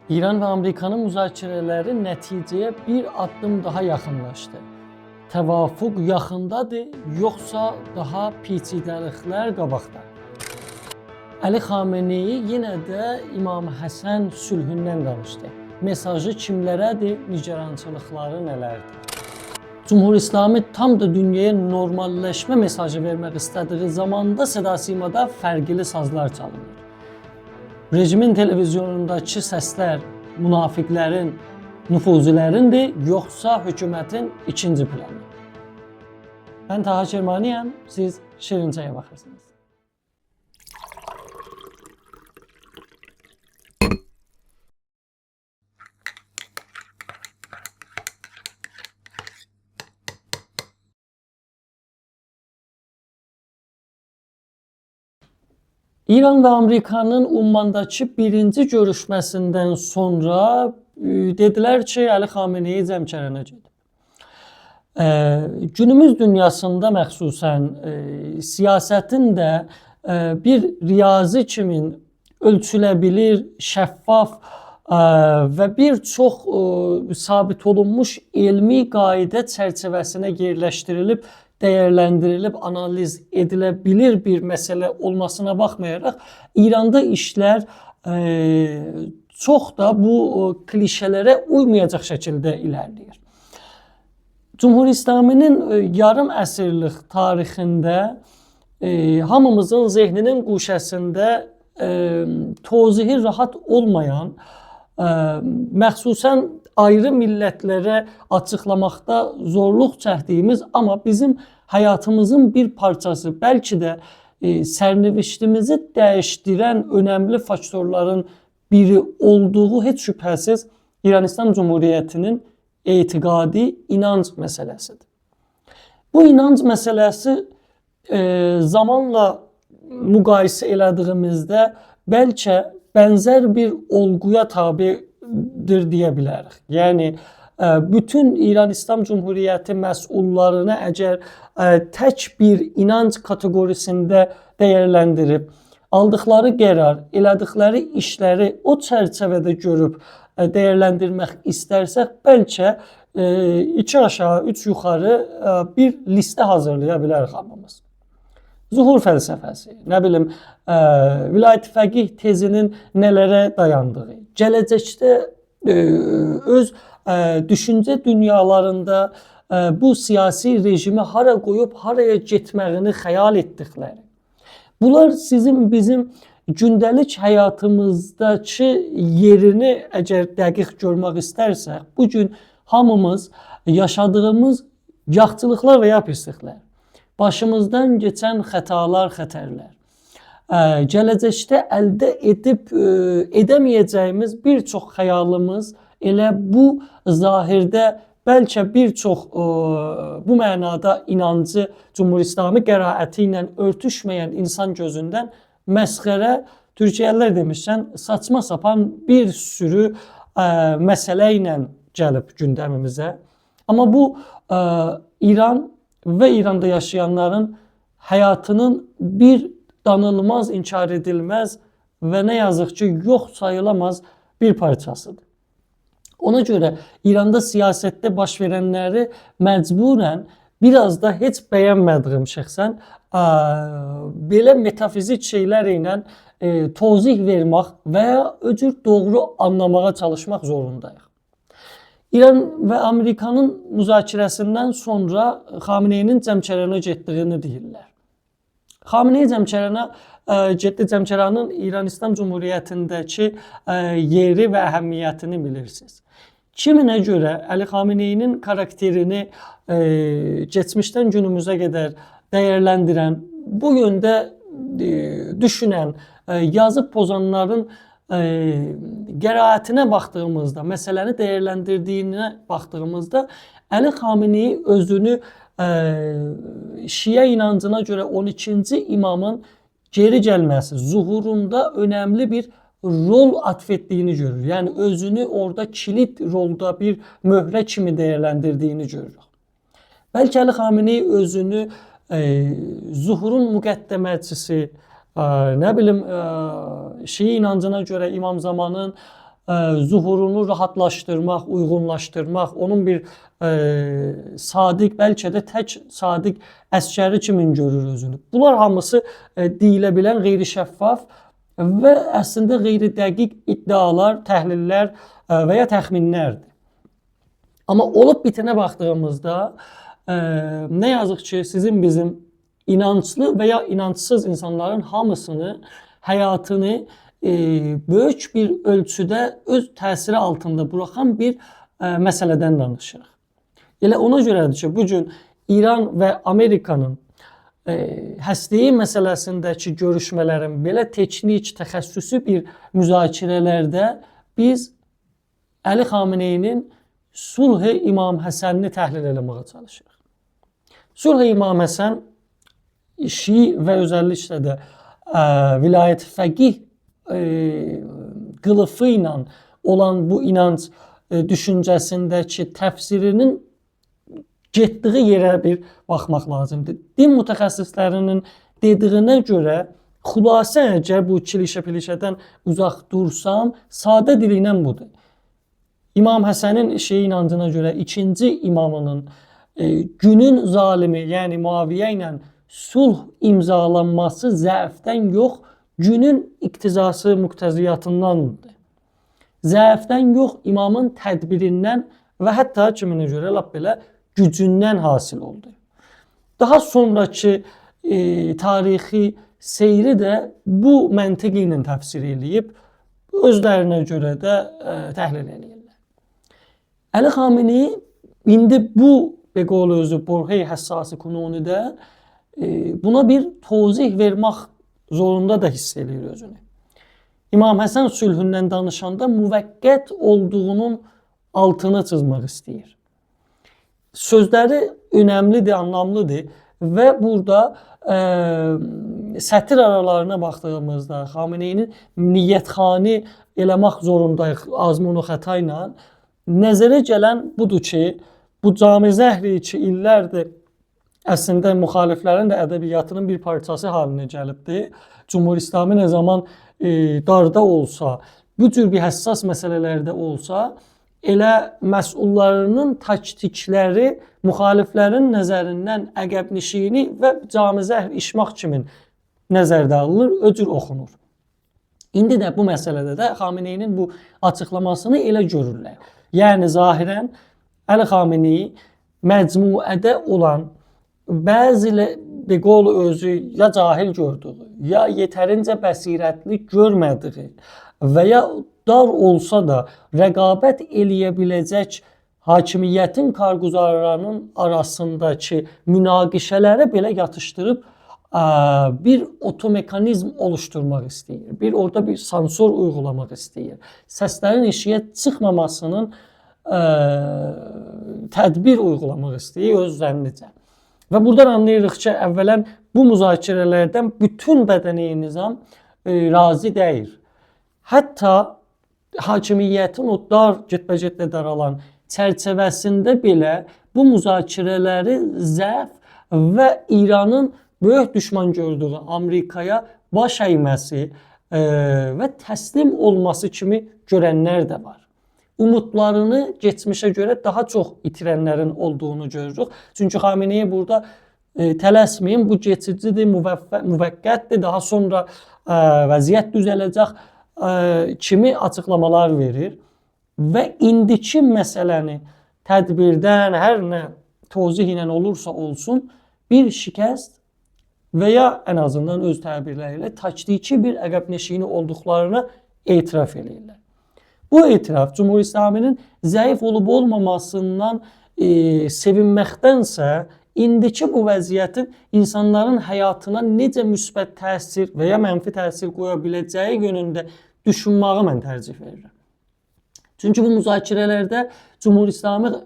İran ve Amerikanın müzakirələri nəticəyə bir addım daha yaxınlaşdı. Təvafuq yaxındadır, yoxsa daha peçidəliklər qabaqda? Əli Xameneyi yenə də İmam Həsən sülhündən danışdı. Mesajı kimlərədir, nigarançılıqları nələrdir? Cumhur İslami tam da dünyaya normalləşmə mesajı vermək istədiyi zamanda Səda-Simada fərqli sazlar çalınır. Rejimin televizyonundakı səslər münafiqlərin, nüfuzlərindir, yoxsa hökumətin ikinci planı? Mən Taha Kermaniyəm, siz Şirincəyə baxırsınız. İran və Amerikanın Ummandakı birinci görüşməsindən sonra dedilər ki, Əli Xameneyi Zəmkərana gedib. Günümüz dünyasında məxsusən siyasətin də bir riyazi kimi ölçülə bilir, şəffaf və bir çox sabit olunmuş elmi qayda çərçivəsinə yerləşdirilib, dəyərləndirilib, analiz edilə bilir bir məsələ olmasına baxmayaraq, İranda işlər çox da bu klişələrə uymayacaq şəkildə ilərləyir. Cumhur İslaminin yarım əsrlik tarixində hamımızın zehninin quşəsində tozihi rahat olmayan, məxsusən ayrı millətlərə açıqlamaqda zorluq çəkdiyimiz, amma bizim həyatımızın bir parçası, bəlkə də sərniştimizi dəyişdirən önəmli faktorların biri olduğu heç şübhəsiz İran İslam Cumhuriyyətinin etiqadi inanc məsələsidir. Bu inanc məsələsi zamanla müqayisə elədiyimizdə bəlkə bənzər bir olguya tabidir deyə bilərik. Yəni, bütün İran İslam Cumhuriyyəti məsullarını əgər tək bir inanc kategorisində dəyərləndirib, aldıqları qərar, elədikləri işləri o çərçivədə görüb dəyərləndirmək istərsək, bəlkə iki aşağı, üç yuxarı bir listə hazırlaya bilərik hamımız. Zuhur fəlsəfəsi, nə bilim, vilayət fəqih tezinin nələrə dayandığı, gələcəkdə öz düşüncə dünyalarında bu siyasi rejimi hara qoyub, haraya getməyini xəyal etdikləri. Bunlar bizim gündəlik həyatımızdakı yerini əgər dəqiq görmək istərsək, bugün hamımız yaşadığımız yaxçılıqlar və ya pisliklər, başımızdan keçən xətalar, xətərlər, gələcəkdə əldə edib edəməyəcəyimiz bir çox xəyalımız elə bu zahirdə bəlkə bir çox bu mənada inancı Cumhur İslami qəraəti ilə örtüşməyən insan gözündən məsxərə, Türkiyəlilər demişsən, saçma sapan bir sürü məsələ ilə gəlib gündəmimizə. Amma bu İran və İranda yaşayanların həyatının bir danılmaz, inkar edilməz və nə yazıq ki, yox sayılamaz bir parçasıdır. Ona görə İranda siyasətdə baş verənləri məcburən biraz da heç bəyənmədiyim şəxsən belə metafizik şeylər ilə tozih vermək və ya öcür doğru anlamağa çalışmaq zorundayıq. İran və Amerikanın müzakirəsindən sonra Xameneyinin Zəmkərana getdiyini deyirlər. Xameneyi Zəmkərana getdi. Zəmkəranın İran İslam Cumhuriyyətindəki yeri və əhəmiyyətini bilirsiniz. Kiminə görə Əli Xameneyinin karakterini keçmişdən günümüzə qədər dəyərləndirən, bu yöndə düşünən, yazıb pozanların qəraətinə baxdığımızda, məsələni dəyərləndirdiyinə baxdığımızda Əli Xameneyi özünü Şiə inancına görə 12-ci imamın geri gəlməsi, zuhurunda önəmli bir rol atf etdiyini görürük. Yəni özünü orada kilit rolda bir möhrə kimi dəyərləndirdiyini görürük. Bəlkə Əli Xameneyi özünü zuhurun müqəddəməçisi, nə bilim, Şii inancına görə İmam Zamanın zuhurunu rahatlaşdırmaq, uyğunlaşdırmaq, onun bir sadiq, bəlkə də tək sadiq əsgəri kimi görür özünü. Bunlar hamısı deyilə bilən qeyri-şəffaf və əslində qeyri-dəqiq iddialar, təhlillər və ya təxminlərdir. Amma olub bitənə baxdığımızda nə yazıq ki, sizin bizim inanclı və ya inancsız insanların hamısını, həyatını böyük bir ölçüdə öz təsiri altında buraxan bir məsələdən danışırıq. Elə ona görədir ki, bugün İran və Amerikanın həstəyi məsələsindəki görüşmələrin belə teknik, təxəssüsü bir müzakirələrdə biz Əli Xameneyinin Sulh-i İmam Həsənini təhlil eləməyə çalışırıq. Sulh-i İmam Həsən Şii və özəlliklə də vilayət fəqih qılıfı ilə olan bu inanc düşüncəsindəki təfsirinin getdiyi yerə bir baxmaq lazımdır. Din mütəxəssislərinin dediyinə görə xülasə əgər bu kilişə-pilişədən uzaq dursam, sadə dili ilə budur. İmam Həsənin Şii inancına görə ikinci imamının günün zalimi, yəni Muaviyyə ilə sulh imzalanması zəifdən yox, günün iqtizası, muqtəziyyatındandır. Zəifdən yox, imamın tədbirindən və hətta kiminə görə lap belə gücündən hasil oldu. Daha sonraki tarixi seyri də bu məntiqi ilə təfsir edib, özlərinə görə də təhlil edirlər. Əli Xameneyi indi bu beqol özü Borhey həssası kununidə buna bir tozih vermək zorunda da hiss edir özünü. İmam Həsən sülhündən danışanda müvəqqət olduğunun altını çizmək istəyir. Sözləri önəmlidir, anlamlıdır və burada sətir aralarına baxdığımızda Xameneyinin niyyətxani eləmək zorundayıq azmunu xəta ilə. Nəzərə gələn budur ki, bu Cami Zəhri ki, illərdir əslində müxaliflərin də ədəbiyyatının bir parçası haline gəlibdir. Cumhur-İslami nə zaman darda olsa, bu cür bir həssas məsələlərdə olsa, elə məsullarının taktikləri müxaliflərin nəzərindən əqəbnişini və Cami Zəhr işmaq kimi nəzərdə alınır, öcür oxunur. İndi də bu məsələdə də Xameneyinin bu açıqlamasını elə görürlər. Yəni zahirən Əli Xameneyi məcmuədə olan bəzi beqol özü ya cahil gördüyü, ya yetərincə bəsirətli görmədiyi və ya dar olsa da rəqabət eləyə biləcək hakimiyyətin karguzarlarının arasındakı münaqişələri belə yatışdırıb bir otomekanizm oluşturmaq istəyir. Orada bir sansor uygulamaq istəyir. Səslərin eşiyə çıxmamasının tədbir uygulamaq istəyir öz zənnicə. Və buradan anlayırıq ki, əvvələn bu müzakirələrdən bütün bədəni nizam razı deyil. Hətta hakimiyyətin o dar, getbə-getdə daralan çərçivəsində belə bu müzakirələri zəif və İranın böyük düşman gördüyü Amerikaya baş əyməsi və təslim olması kimi görənlər də var. Umudlarını geçmişə görə daha çox itirənlərin olduğunu görürük. Çünki Xameneyi burada tələsməyin, bu geçicidir, müvəqqətdir, daha sonra vəziyyət düzələcək kimi açıqlamalar verir. Və indiki məsələni tədbirdən hər nə tozih ilə olursa olsun bir şikəst və ya ən azından öz təbirləri ilə taktiki bir əqəbneşiyini olduqlarına etiraf edirlər. Bu etiraf Cumhur-İslaminin zəif olub olmamasından sevinməkdənsə indiki bu vəziyyətin insanların həyatına necə müsbət təsir və ya mənfi təsir qoya biləcəyi yönündə düşünməyi mən tərcih verirəm. Çünki bu müzakirələrdə Cumhur-İslami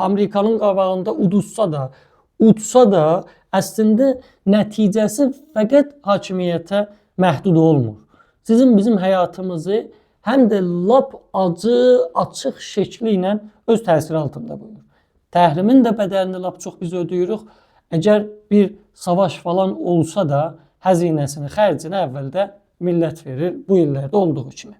Amerikanın qabağında udsa da əslində nəticəsi fəqət hakimiyyətə məhdud olmur. Sizin bizim həyatımızı həm də lap acı, açıq şəkli ilə öz təsiri altında qoyur. Təhrimin də bədəlini lap çox biz ödəyirik. Əgər bir savaş falan olsa da həzinəsini, xərcini əvvəldə millət verir, bu illərdə olduğu kimi.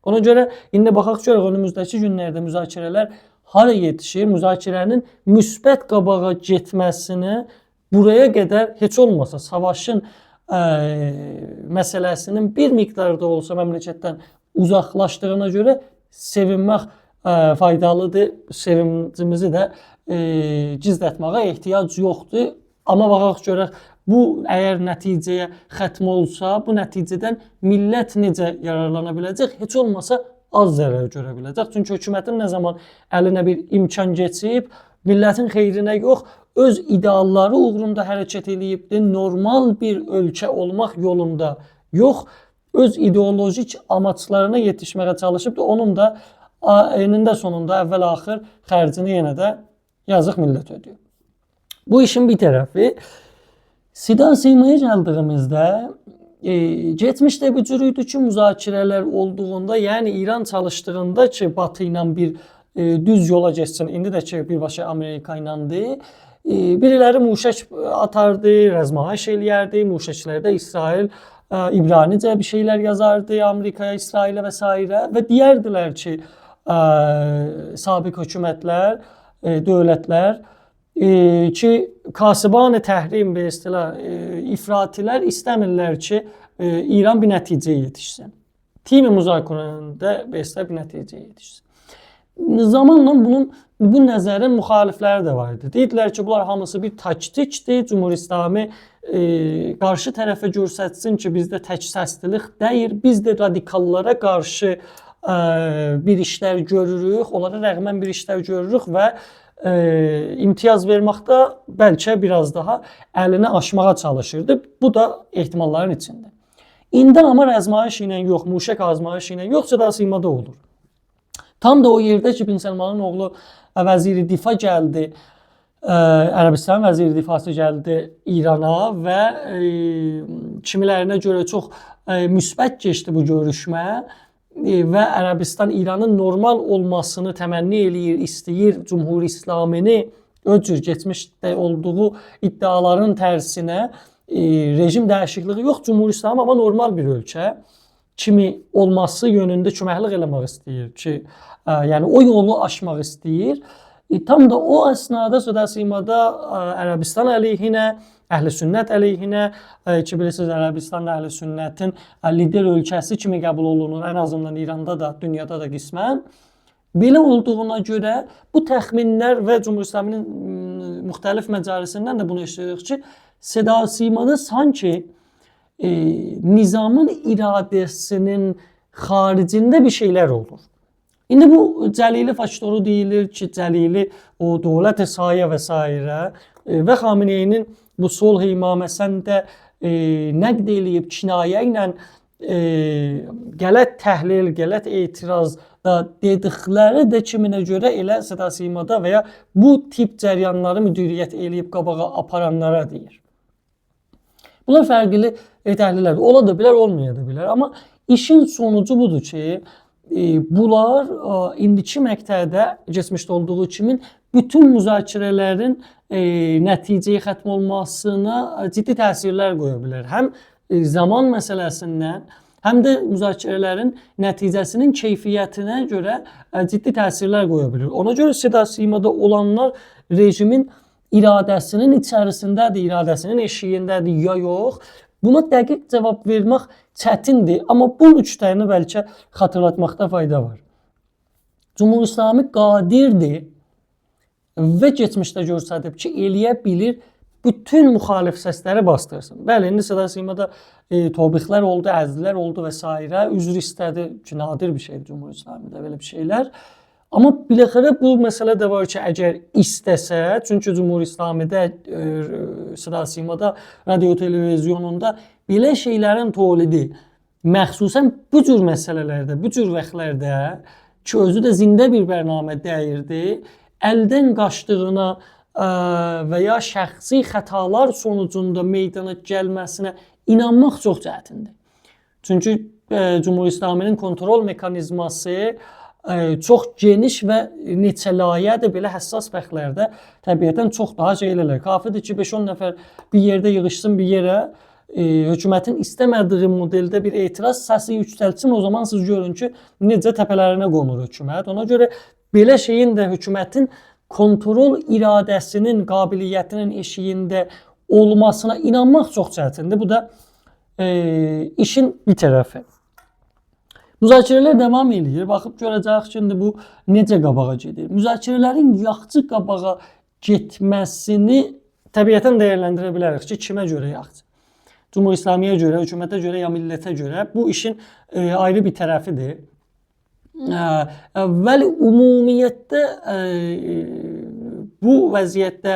Ona görə indi baxaq görək önümüzdəki günlərdə müzakirələr hara yetişir, müzakirənin müsbət qabağa getməsini buraya qədər heç olmasa savaşın məsələsinin bir miqdarda olsa məmləkətdən uzaqlaşdığına görə sevinmək faydalıdır. Sevincimizi də gizlətməyə ehtiyac yoxdur. Amma baxaq görək bu əgər nəticəyə xətm olsa, bu nəticədən millət necə yararlana biləcək? Heç olmasa az zərər görə biləcək. Çünki hökumətin nə zaman əlinə bir imkan keçib, millətin xeyrinə yox, öz idealları uğrunda hərəkət edibdir. Normal bir ölkə olmaq yolunda yox, öz ideolojik amaçlarına yetişməyə çalışıbdır. Onun da enində sonunda əvvəl-axır xərcini yenə də yazıq millət ödəyir. Bu işin bir tərəfi. Sida-simaya gəldiyimizdə geçmişdə bir cür idi ki, müzakirələr olduğunda, yəni İran çalışdığında ki, Batı ilə bir düz yola geçsin, indi də ki, birbaşa Amerika iləndir. Biriləri muşək atardı, rəzmahaş eləyərdi, muşəklərdə İsrail İbranicə bir şeylər yazardı Amerikaya, İsrailə və s. və deyərdilər ki, sabiq hökumətlər, dövlətlər ki, Kasiban-ı Təhrim və ifratilər istəmirlər ki, İran bir nəticəyə yetişsin. Timi müzakirəndə bir nəticəyə yetişsin. Zamanla bu nəzərin müxalifləri də var idi. Deyidilər ki, bunlar hamısı bir taktikdir. Cumhur-İslami qarşı tərəfə göstərsin ki, bizdə tək səslilik deyil. Biz də radikallara qarşı bir işlər görürük, onlara rəğmən bir işlər görürük və imtiyaz verməkdə bəlkə biraz daha əlini aşmağa çalışırdı. Bu da ehtimalların içində. İndi amma rəzmayiş ilə yox, muşək azmayış ilə yox, sida-simada olur. Tam da o yerdə ki, Bin Səlmanın oğlu vəziri difa gəldi, Ərəbistan vəziri difası gəldi İrana və kimilərinə görə çox müsbət keçdi bu görüşmə və Ərəbistan İranın normal olmasını təmənni eləyir, istəyir Cumhur-İslamini öz cür keçmişdə olduğu iddiaların tərsinə rejim dəyişikliyi yox, Cumhur-İslam amma normal bir ölkə kimi olması yönündə köməklik eləmək istəyir ki, yəni o yolu aşmaq istəyir. Tam da o əsnada sida-simada Ərəbistan əleyhinə, Əhl-i-Sünnət əleyhinə ki, bilirsiniz, Ərəbistan Əhl-i-Sünnətin lider ölkəsi kimi qəbul olunur, ən azından İranda da, dünyada da qismən. Belə olduğuna görə bu təxminlər və Cumhur-İslaminin müxtəlif məcalisindən də bunu eşitirik ki, sida-simada sanki nizamın iradəsinin xaricində bir şeylər olur. İndi bu Cəlili faktoru deyilir ki, Cəlili o dövlət-i sayə və s. və Xameneyinin bu Solh-i İmaməsəndə nəqd eləyib kinayə ilə qələt təhlil, qələt etiraz da dedikləri də kiminə görə elə sida-simada və ya bu tip cəryanları müdiriyyət eləyib qabağa aparanlara deyir. Bunlar fərqli təhlillərdir. Ola da bilər, olmaya da bilər. Amma işin sonucu budur ki, bunlar indiki məqtədə keçmişdə olduğu kimi bütün müzakirələrin nəticəyə xətm olmasına ciddi təsirlər qoya bilər. Həm zaman məsələsindən, həm də müzakirələrin nəticəsinin keyfiyyətinə görə ciddi təsirlər qoya bilir. Ona görə sida-simada olanlar rejimin iradəsinin içərisindədir, iradəsinin eşiyindədir ya yox. Buna dəqiq cavab vermək çətindir, amma bu nüqtəni bəlkə xatırlatmaqda fayda var. Cumhur-İslami qadirdir və keçmişdə göstərib ki, eləyə bilir, bütün müxalif səsləri bastırsın. Bəli, indi sida-simada tobixlər oldu, əzdilər oldu və s. Üzr istədi ki, nadir bir şeydir Cumhur-İslamidə belə bir şeylər. Amma biləxərə bu məsələ də var ki, əgər istəsə, çünki Cumhur-İslamidə, sida-simada, radio-televizyonunda belə şeylərin tolidi, məxsusən bu cür məsələlərdə, bu cür vaxtlarda ki, özü də zində bir bərnamə dəyirdi, əldən qaçdığına və ya şəxsi xətalar sonucunda meydana gəlməsinə inanmaq çox çətindir. Çünki Cumhur-İslaminin kontrol mekanizması çox geniş və neçə layihədir, belə həssas vaxtlarda təbiətən çox daha şeylərlər. Kafidir ki, 5-10 nəfər bir yerdə yığışsın bir yerə, hökumətin istəmədiyi modeldə bir etiraz səsi yüksəlsin, o zaman siz görün ki, necə təpələrinə qonur hökumət. Ona görə belə şeyin də hökumətin kontrol iradəsinin, qabiliyyətinin eşiyində olmasına inanmaq çox çətindir. Bu da işin bir tərəfi. Müzakirələr davam edir. Baxıb görəcəyik ki, indi bu necə qabağa gedir. Müzakirələrin yaxşı qabağa getməsini təbiətən dəyərləndirə bilərik ki, kimə görə yaxşı? Cumhur İslamiyə görə, hökumətə görə, ya millətə görə. Bu işin ayrı bir tərəfidir. Vəli ümumiyyətdə bu vəziyyətdə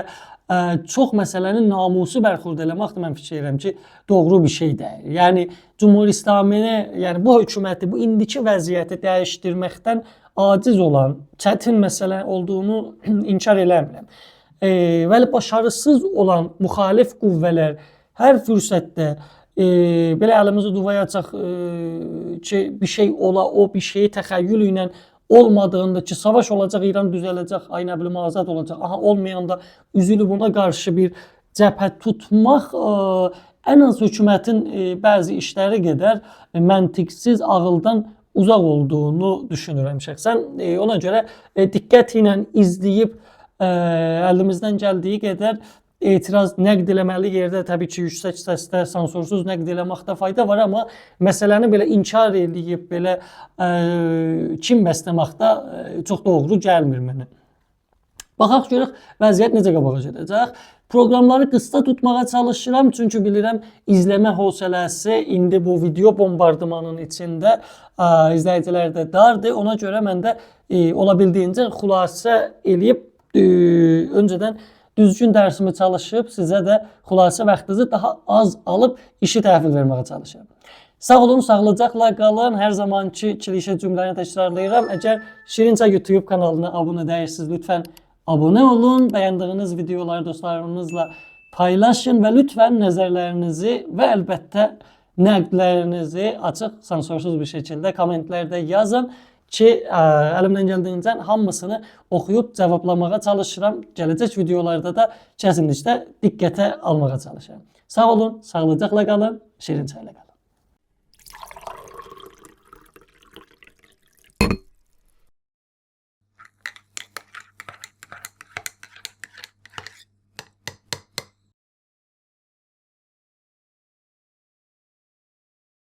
çox məsələnin namusu bərxurd eləmək də mən fikir edirəm ki, doğru bir şey deyil. Yəni Cumhur İslamini, yəni bu hökuməti, bu indiki vəziyyəti dəyişdirməkdən aciz olan, çətin məsələ olduğunu inkar eləmirəm. Vəli başarısız olan müxalif qüvvələr hər fürsətdə belə əlimizi duvayacaq ki, bir şey ola, o bir şeyi təxəyyül ilə olmadığında ki, savaş olacaq, İran düzələcək, ay nə bilim azad olacaq. Aha, olmayanda üzülü buna qarşı bir cəbhə tutmaq ən az hökumətin bəzi işləri qədər məntiqsiz, ağıldan uzaq olduğunu düşünürəm şəxsən. Ona görə diqqət ilə izləyib əlimizdən gəldiyi qədər etiraz nəqd eləməli yerdə təbii ki, yüksək səsdə sansursuz nəqd eləməkdə fayda var, amma məsələni belə inkar edib, belə kim bəsləməkdə çox doğru gəlmir mənə. Baxaq görək vəziyyət necə qabağa gedəcək. Proqramları qısa tutmağa çalışıram, çünki bilirəm izləmə hövsələsi indi bu video bombardımanın içində izləyicilərdə dardır. Ona görə mən də olabildiyincə xülasə eləyib öncədən düzgün dərsimi çalışıb sizə də xülasə vaxtınızı daha az alıb işi təhvil verməyə çalışıram. Sağ olun, sağlıcaqla qalın. Hər zamanki klişe cümləni təkrarlayıram. Əgər Şirinçay YouTube kanalına abunə değilsiniz, lütfən abunə olun. Bəyəndiyiniz videoları dostlarınızla paylaşın və lütfən nəzərlərinizi və əlbəttə nəqdlərinizi açıq, sansursuz bir şəkildə kommentlərdə yazın ki, əlimdən gəldiyincə hamısını oxuyub cavablamağa çalışıram. Gələcək videolarda da kəsinliklə diqqətə almağa çalışıram. Sağ olun, sağlıcaqla qalın, Şirinçayla qalın.